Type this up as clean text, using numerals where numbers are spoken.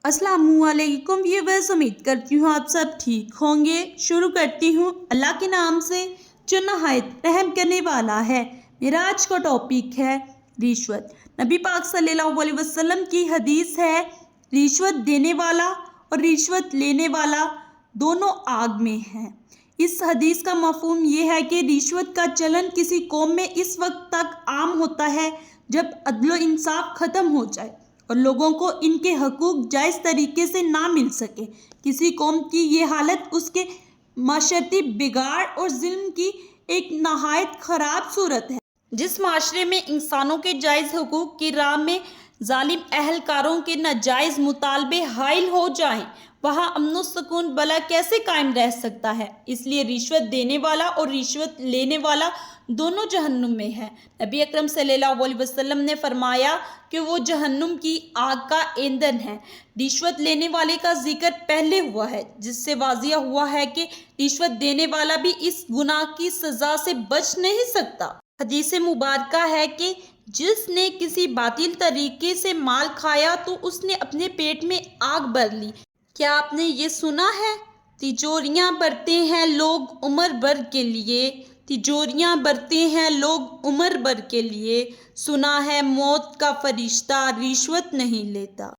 अस्सलाम वालेकुम व्यूअर्स, उम्मीद करती हूँ आप सब ठीक होंगे। शुरू करती हूँ अल्लाह के नाम से जो नहायत रहम करने वाला है। मेरा आज का टॉपिक है रिश्वत। नबी पाक सल्लल्लाहु अलैहि वसल्लम की हदीस है, रिश्वत देने वाला और रिश्वत लेने वाला दोनों आग में हैं। इस हदीस का मफहूम ये है कि रिश्वत का चलन किसी कौम में इस वक्त तक आम होता है जब अदल व इंसाफ ख़त्म हो जाए और लोगों को इनके हकूक़ जायज़ तरीके से ना मिल सके। किसी कौम की ये हालत उसके माशरती बिगाड़ और ज़ुल्म की एक नहायत ख़राब सूरत है। जिस माशरे में इंसानों के जायज़ हकूक़ की राह में जालिम अहलकारों के नाजायज़ मुतालबे हाइल हो जाएं, वहाँ अमन व सुकून भला कैसे कायम रह सकता है। इसलिए रिश्वत देने वाला और रिश्वत लेने वाला दोनों जहन्नुम में है। नबी अकरम सल्लल्लाहु अलैहि वसल्लम ने फरमाया कि वो जहन्नुम की आग का ईंधन है। रिश्वत लेने वाले का जिक्र पहले हुआ है, जिससे वाज़िया हुआ है कि रिश्वत देने वाला भी इस गुनाह की सज़ा से बच नहीं सकता। हदीस मुबारका है कि जिसने किसी बातिल तरीके से माल खाया तो उसने अपने पेट में आग भर ली। क्या आपने ये सुना है, तिजोरियां भरते हैं लोग उम्र भर के लिए, तिजोरियां भरते हैं लोग उम्र भर के लिए। सुना है मौत का फरिश्ता रिश्वत नहीं लेता।